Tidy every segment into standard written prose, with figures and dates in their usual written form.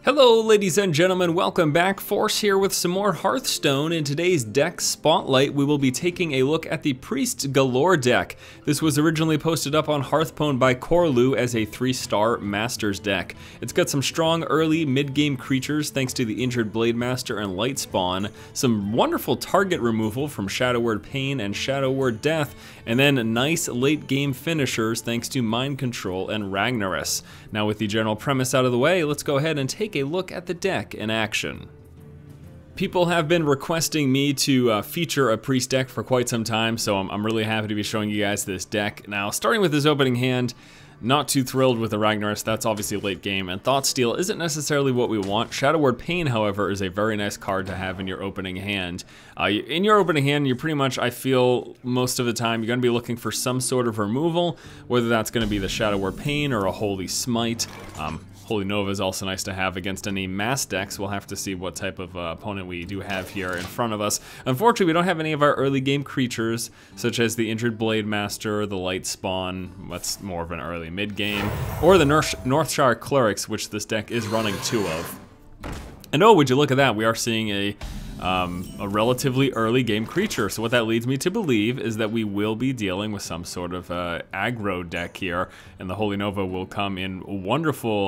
Hello ladies and gentlemen, welcome back. Force here with some more Hearthstone. In today's deck spotlight, we will be taking a look at the Priests Galore deck. This was originally posted up on Hearthstone by Corlu as a 3-star Masters deck. It's got some strong early mid-game creatures thanks to the injured Blademaster and Lightspawn, some wonderful target removal from Shadow Word Pain and Shadow Word Death, and then nice late-game finishers thanks to Mind Control and Ragnaros. Now with the general premise out of the way, let's go ahead and take a look at the deck in action. People have been requesting me to feature a priest deck for quite some time, so I'm really happy to be showing you guys this deck. Now, starting with his opening hand, not too thrilled with the Ragnaros, that's obviously late game, and Thoughtsteal isn't necessarily what we want. Shadow Word Pain, however, is a very nice card to have in your opening hand. In your opening hand, you're pretty much, I feel, most of the time, you're going to be looking for some sort of removal, whether that's going to be the Shadow Word Pain or a Holy Smite. Holy Nova is also nice to have against any mass decks. We'll have to see what type of opponent we do have here in front of us. Unfortunately, we don't have any of our early game creatures, such as the injured Blademaster, the Lightspawn, that's more of an early mid game, or the Northshire Clerics, which this deck is running 2 of. And oh, would you look at that, we are seeing a relatively early game creature. So what that leads me to believe is that we will be dealing with some sort of aggro deck here, and the Holy Nova will come in wonderful,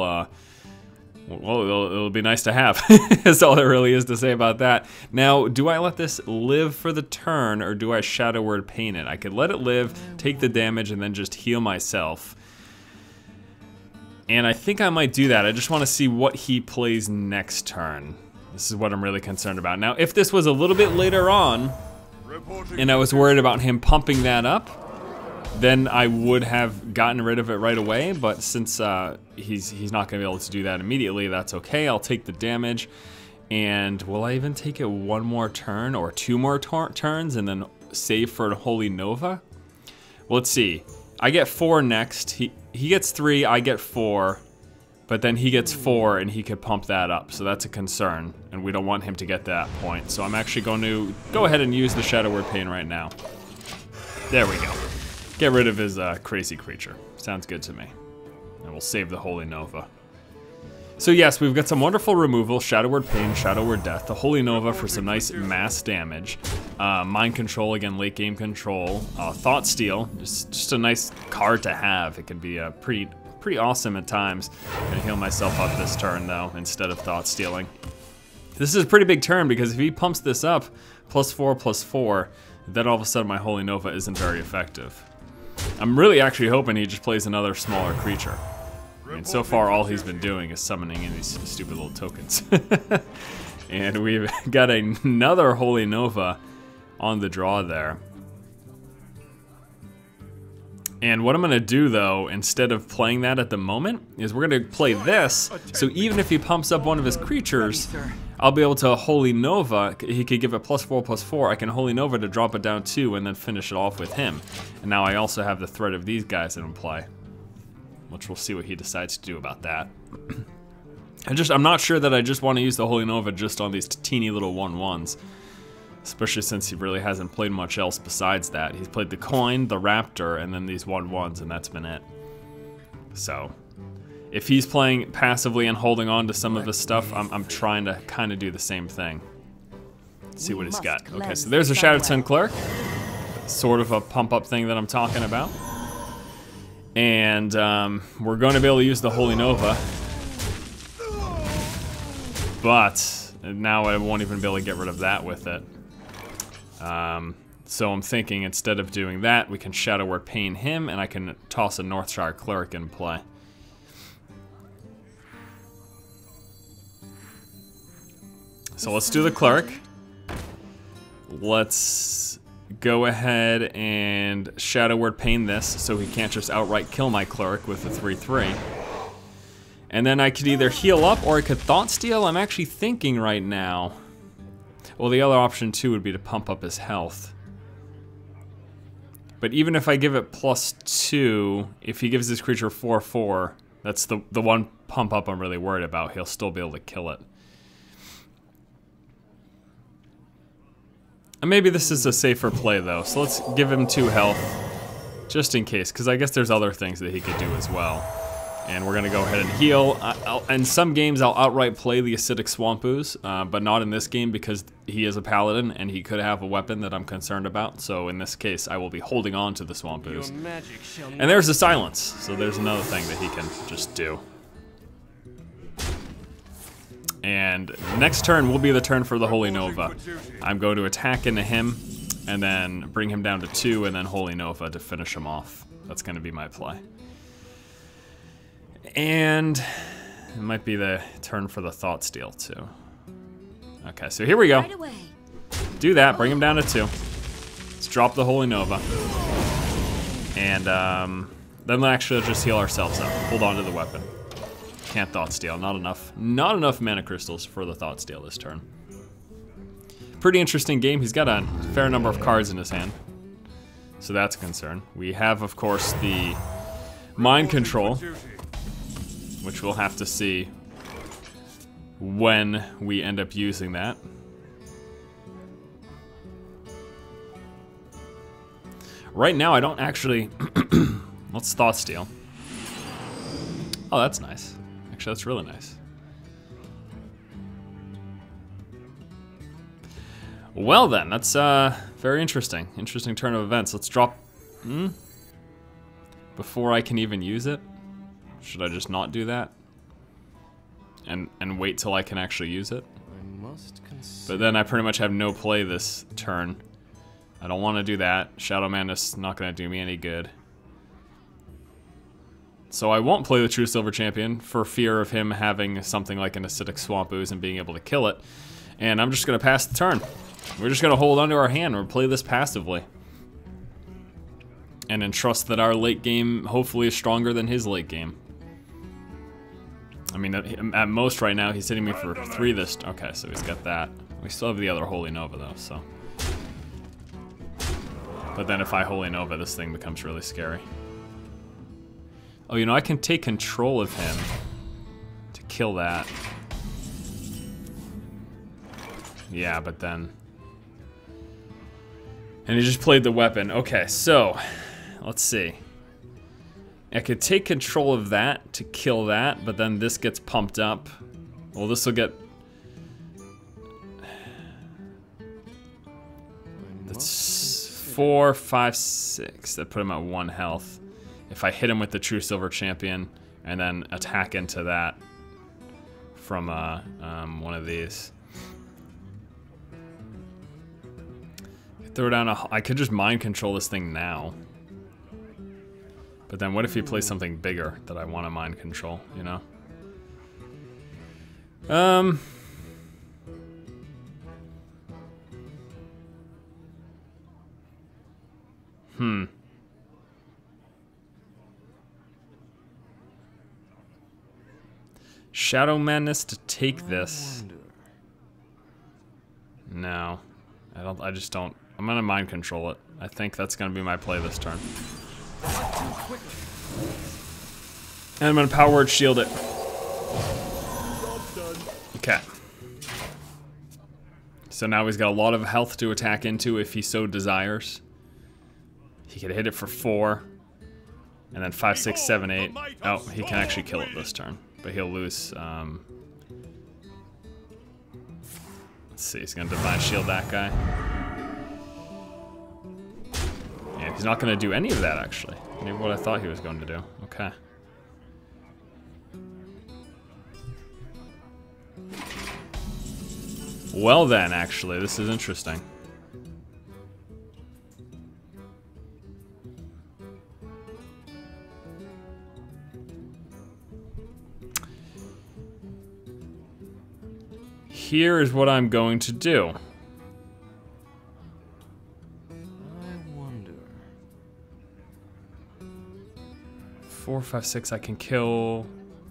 well, it'll be nice to have. That's all there really is to say about that. Now, do I let this live for the turn, or do I Shadow Word Pain it? I could let it live, take the damage, and then just heal myself. And I think I might do that. I just want to see what he plays next turn. This is what I'm really concerned about. Now, if this was a little bit later on, and I was worried about him pumping that up, then I would have gotten rid of it right away. But since he's not going to be able to do that immediately, that's okay. I'll take the damage. And will I even take it 1 more turn or 2 more turns and then save for the Holy Nova? Well, let's see. I get 4 next. He gets 3, I get 4. But then he gets 4 and he could pump that up, so that's a concern, and we don't want him to get to that point. So I'm actually going to go ahead and use the Shadow Word Pain right now. There we go. Get rid of his crazy creature. Sounds good to me. And we'll save the Holy Nova. So yes, we've got some wonderful removal, Shadow Word Pain, Shadow Word Death, the Holy Nova for some nice mass damage, Mind Control, again, late game control, Thoughtsteal, just a nice card to have. It can be a pretty awesome at times. I'm gonna heal myself up this turn though, instead of thought stealing. This is a pretty big turn because if he pumps this up, +4/+4, then all of a sudden my Holy Nova isn't very effective. I'm really actually hoping he just plays another smaller creature. I mean, so far all he's been doing is summoning in these stupid little tokens. And we've got another Holy Nova on the draw there. And what I'm going to do, though, instead of playing that at the moment, is we're going to play this, so even if he pumps up one of his creatures, I'll be able to Holy Nova. He could give it +4/+4. I can Holy Nova to drop it down 2 and then finish it off with him. And now I also have the threat of these guys in play, which we'll see what he decides to do about that. I'm not sure that I just want to use the Holy Nova just on these teeny little 1/1s. Especially since he really hasn't played much else besides that. He's played the Coin, the Raptor, and then these 1/1s, and that's been it. So, if he's playing passively and holding on to some of this stuff, I'm trying to kind of do the same thing. Let's see what he's got. Okay, so there's a Hearthstone Cleric. Sort of a pump-up thing that I'm talking about. And we're going to be able to use the Holy Nova. But now I won't even be able to get rid of that with it. So I'm thinking instead of doing that, we can Shadow Word Pain him, and I can toss a Northshire Cleric in play. So let's do the Cleric. Let's go ahead and Shadow Word Pain this, so he can't just outright kill my Cleric with the 3/3. And then I could either heal up, or I could Thoughtsteal. I'm actually thinking right now. Well, the other option too would be to pump up his health. But even if I give it +2, if he gives this creature 4/4, that's the one pump up I'm really worried about. He'll still be able to kill it. And maybe this is a safer play though, so let's give him 2 health, just in case, because I guess there's other things that he could do as well. And we're gonna go ahead and heal. In some games, I'll outright play the Acidic Swamp Ooze, but not in this game because he is a paladin and he could have a weapon that I'm concerned about. So in this case, I will be holding on to the Swamp Ooze. And there's the silence, so there's another thing that he can just do. And next turn will be the turn for the Holy Nova. I'm going to attack into him and then bring him down to 2 and then Holy Nova to finish him off. That's gonna be my play. And it might be the turn for the Thoughtsteal too. Okay, so here we go. Do that, bring him down to 2. Let's drop the Holy Nova. And then actually let's just heal ourselves up. Hold on to the weapon. Can't Thoughtsteal, not enough. Not enough mana crystals for the Thoughtsteal this turn. Pretty interesting game. He's got a fair number of cards in his hand. So that's a concern. We have, of course, the Mind Control, which we'll have to see when we end up using that. Right now, I don't actually... Let's Thoughtsteal. Oh, that's nice. Actually, that's really nice. Well then, that's very interesting. Interesting turn of events. Let's drop... Before I can even use it? Should I just not do that? And wait till I can actually use it? But then I pretty much have no play this turn. I don't want to do that. Shadow Madness not going to do me any good. So I won't play the True Silver Champion for fear of him having something like an Acidic Swamp Ooze and being able to kill it. And I'm just going to pass the turn. We're just going to hold onto our hand or play this passively. And then trust that our late game hopefully is stronger than his late game. I mean, at most right now, he's hitting me for 3 this... Okay, so he's got that. We still have the other Holy Nova, though, so... But then if I Holy Nova, this thing becomes really scary. Oh, you know, I can take control of him to kill that. Yeah, but then... And he just played the weapon. Okay, so... Let's see. I could take control of that to kill that, but then this gets pumped up. Well, this will get... That's 4, 5, 6. That put him at 1 health. If I hit him with the True Silver Champion and then attack into that from one of these. Throw down a... I could just mind control this thing now. But then what if he plays something bigger that I want to mind control, you know? Shadow Madness to take this. No. I just don't. I'm gonna mind control it. I think that's gonna be my play this turn. And I'm gonna power word shield it. Okay. So now he's got a lot of health to attack into if he so desires. He could hit it for 4. And then 5, 6, 7, 8. Oh, he can actually kill it this turn. But he'll lose. Let's see, he's gonna Divine Shield that guy. Yeah, he's not gonna do any of that actually. Maybe what I thought he was going to do. Okay. Well then, actually, this is interesting. Here is what I'm going to do. 4, 5, 6, I can kill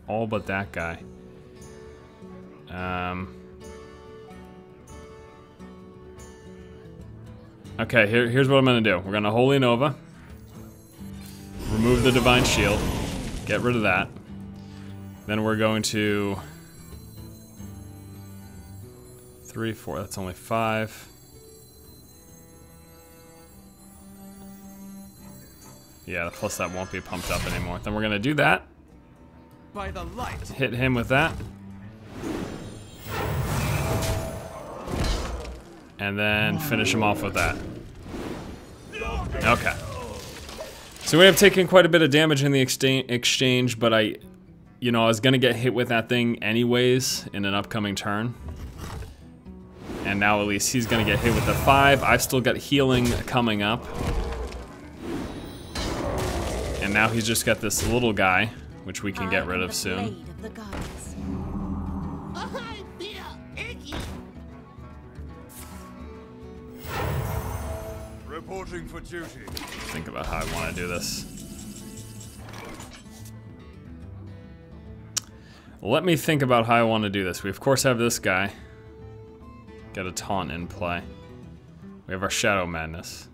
all but that guy. Okay, here's what I'm gonna do. We're gonna Holy Nova. Remove the Divine Shield. Get rid of that. Then we're going to... 3, 4, that's only 5. Yeah, plus that won't be pumped up anymore. Then we're gonna do that. By the light. Hit him with that. And then finish him off with that. Okay. So we have taken quite a bit of damage in the exchange, but I was gonna get hit with that thing anyways in an upcoming turn. And now at least he's gonna get hit with the 5. I've still got healing coming up. And now he's just got this little guy, which we can get rid of soon. Reporting for duty. Think about how I want to do this. Let me think about how I want to do this. We of course have this guy. Get a taunt in play. We have our Shadow Madness.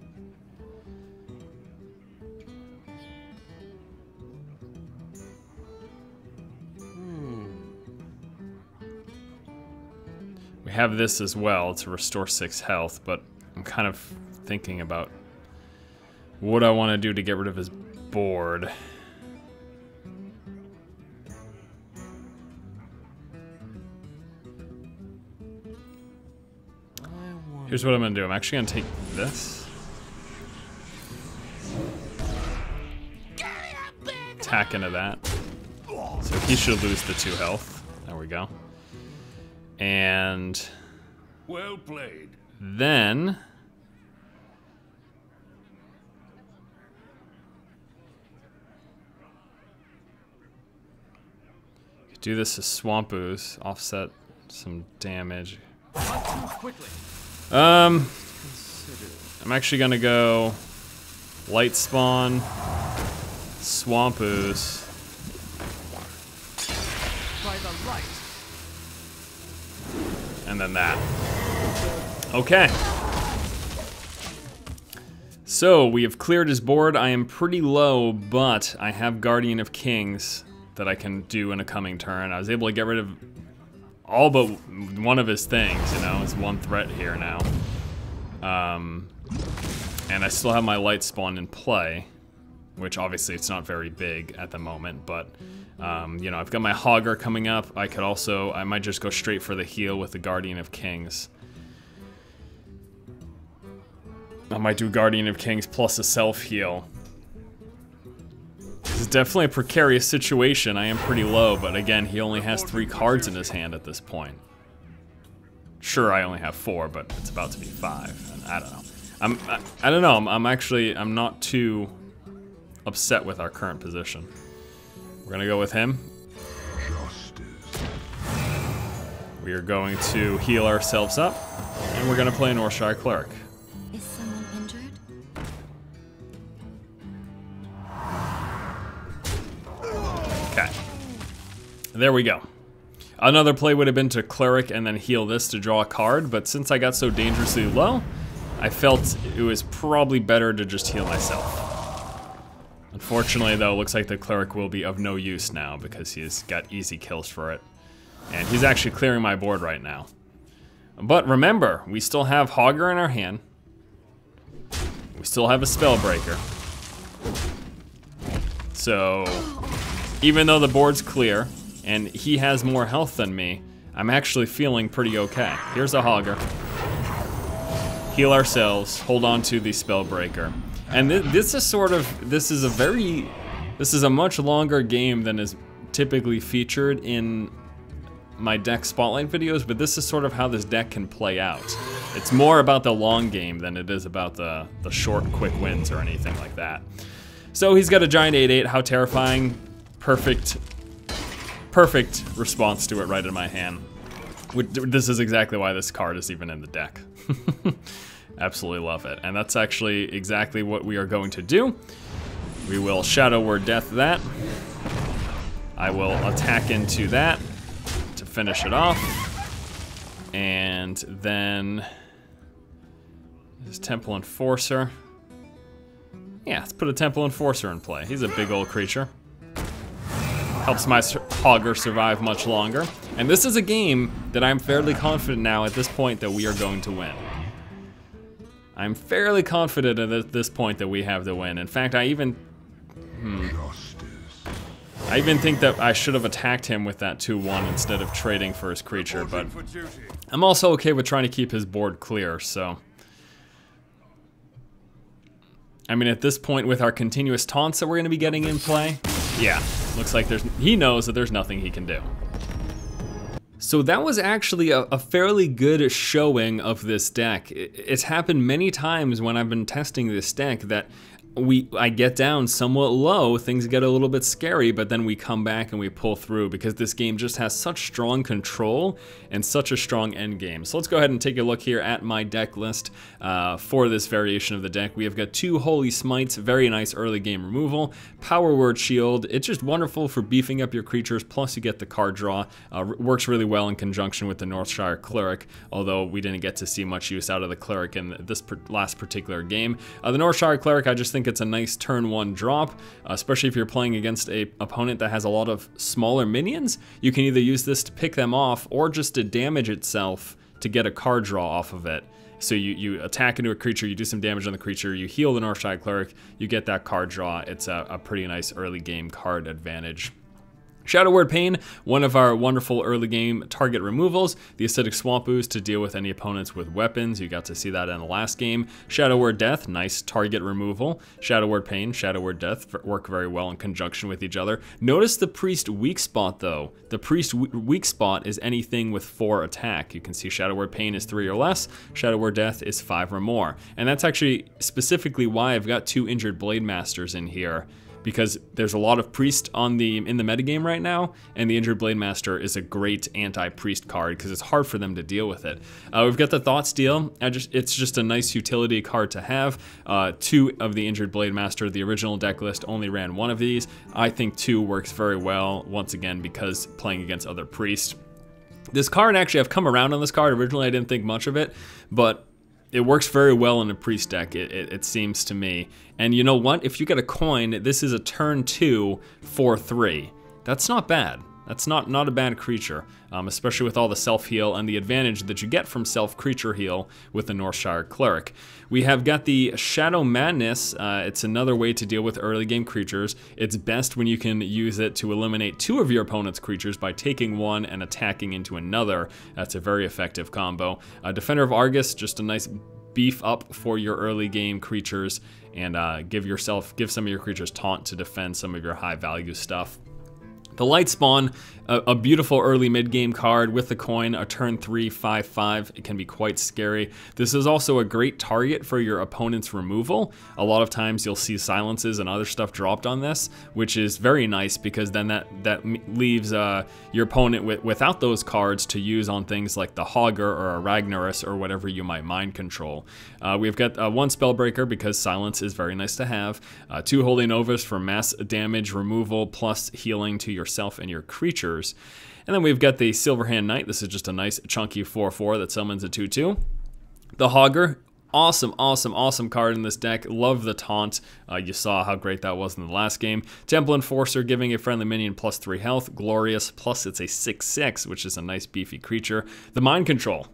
We have this as well to restore 6 health, but I'm kind of thinking about what I want to do to get rid of his board. Here's what I'm gonna do. I'm actually gonna take this. Attack into that. So he should lose the 2 health. There we go. And well played. Then do this as Swamp Ooze, offset some damage. I'm actually gonna go Lightspawn, Swamp Ooze, By the light. and then that. Okay. So we have cleared his board. I am pretty low, but I have Guardian of Kings that I can do in a coming turn. I was able to get rid of all but one of his things, you know, it's 1 threat here now. And I still have my Lightspawn in play, which obviously it's not very big at the moment, but you know, I've got my Hogger coming up. I might just go straight for the heal with the Guardian of Kings. I might do Guardian of Kings plus a self-heal. This is definitely a precarious situation. I am pretty low, but again, he only has 3 cards in his hand at this point. Sure, I only have 4, but it's about to be 5. And I don't know. I don't know. I'm not too upset with our current position. We're gonna go with him. We are going to heal ourselves up, and we're gonna play Northshire Cleric. Is someone injured? Okay. There we go. Another play would have been to Cleric and then heal this to draw a card, but since I got so dangerously low, I felt it was probably better to just heal myself. Unfortunately, though, it looks like the Cleric will be of no use now because he's got easy kills for it. And he's actually clearing my board right now. But remember, we still have Hogger in our hand. We still have a Spellbreaker. So, even though the board's clear, and he has more health than me, I'm actually feeling pretty okay. Here's a Hogger. Heal ourselves, hold on to the Spellbreaker. And this is a much longer game than is typically featured in my deck spotlight videos, but this is sort of how this deck can play out. It's more about the long game than it is about the short, quick wins or anything like that. So he's got a giant 8/8, how terrifying. Perfect response to it right in my hand. This is exactly why this card is even in the deck. Absolutely love it. And that's actually exactly what we are going to do. We will Shadow Word Death that. I will attack into that to finish it off. And then this Temple Enforcer. Yeah, let's put a Temple Enforcer in play. He's a big old creature. Helps my Hogger survive much longer. And this is a game that I'm fairly confident now at this point that we are going to win. I'm fairly confident at this point that we have the win. In fact, I I even think that I should have attacked him with that 2/1 instead of trading for his creature, but I'm also okay with trying to keep his board clear, so. I mean, at this point with our continuous taunts that we're going to be getting in play, yeah, looks like he knows that there's nothing he can do. So that was actually a fairly good showing of this deck. It's happened many times when I've been testing this deck that I get down somewhat low, things get a little bit scary, but then we come back and we pull through because this game just has such strong control and such a strong end game. So let's go ahead and take a look here at my deck list for this variation of the deck. We have got 2 Holy Smites, very nice early game removal, Power Word Shield. It's just wonderful for beefing up your creatures, plus you get the card draw. Works really well in conjunction with the Northshire Cleric, although we didn't get to see much use out of the Cleric in this last particular game. The Northshire Cleric, I just think it's a nice turn 1 drop, especially if you're playing against a opponent that has a lot of smaller minions. You can either use this to pick them off or just to damage itself to get a card draw off of it. So you attack into a creature, you do some damage on the creature, you heal the Northshire Cleric, you get that card draw. It's a pretty nice early game card advantage. Shadow Word Pain, one of our wonderful early game target removals. The Acidic Swamp Ooze to deal with any opponents with weapons. You got to see that in the last game. Shadow Word Death, nice target removal. Shadow Word Pain, Shadow Word Death work very well in conjunction with each other. Notice the Priest weak spot though. The Priest weak spot is anything with 4 attack. You can see Shadow Word Pain is 3 or less. Shadow Word Death is 5 or more. And that's actually specifically why I've got 2 injured Blademasters in here, because there's a lot of Priest in the metagame right now, and the Injured Blademaster is a great anti-Priest card because it's hard for them to deal with it. We've got the Thoughtsteal. It's just a nice utility card to have. 2 of the Injured Blademaster, the original deck list only ran 1 of these. I think 2 works very well, once again, because playing against other Priests. This card, actually, I've come around on this card. Originally, I didn't think much of it, but it works very well in a Priest deck, it seems to me. And you know what? If you get a coin, this is a turn 2, 4/3. That's not bad. That's not a bad creature, especially with all the self-heal and the advantage that you get from self-creature heal with the Northshire Cleric. We have got the Shadow Madness. It's another way to deal with early game creatures. It's best when you can use it to eliminate 2 of your opponent's creatures by taking 1 and attacking into another. That's a very effective combo. Defender of Argus, just a nice beef up for your early game creatures, and give some of your creatures taunt to defend some of your high value stuff. The Lightspawn, a beautiful early mid-game card with the coin, a turn 3, 5/5. It can be quite scary. This is also a great target for your opponent's removal. A lot of times you'll see silences and other stuff dropped on this, which is very nice because then that leaves your opponent without those cards to use on things like the Hogger or a Ragnaros or whatever you might mind control. We've got 1 Spellbreaker because silence is very nice to have. 2 Holy Novas for mass damage removal plus healing to yourself and your creatures. And then we've got the Silverhand Knight. This is just a nice chunky 4/4 that summons a 2/2. The Hogger, awesome, awesome, awesome card in this deck. Love the taunt. You saw how great that was in the last game. Temple Enforcer, giving a friendly minion plus 3 health. Glorious, plus it's a 6/6, which is a nice beefy creature. The Mind Control.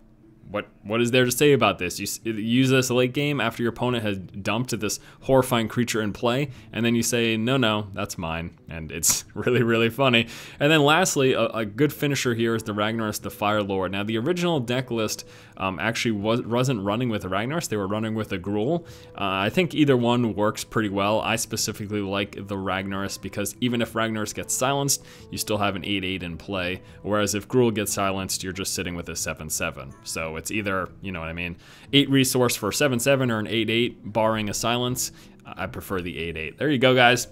What is there to say about this? You use this late game after your opponent has dumped this horrifying creature in play, and then you say, no, that's mine. And it's really, really funny. And then lastly, a good finisher here is the Ragnaros the Firelord. Now, the original deck list actually wasn't running with the Ragnaros. They were running with a Gruul. I think either one works pretty well. I specifically like the Ragnaros because even if Ragnaros gets silenced, you still have an 8/8 in play. Whereas if Gruul gets silenced, you're just sitting with a 7/7. So it's either, you know what I mean, 8 resource for 7/7 or an 8/8, barring a silence. I prefer the 8/8. There you go, guys.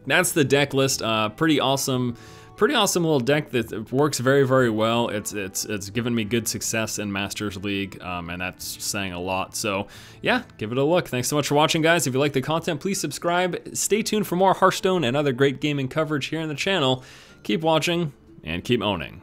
That's the deck list. Pretty awesome little deck that works very, very well. It's given me good success in Masters League, and that's saying a lot. So yeah, give it a look. Thanks so much for watching, guys. If you like the content, please subscribe. Stay tuned for more Hearthstone and other great gaming coverage here on the channel. Keep watching and keep owning.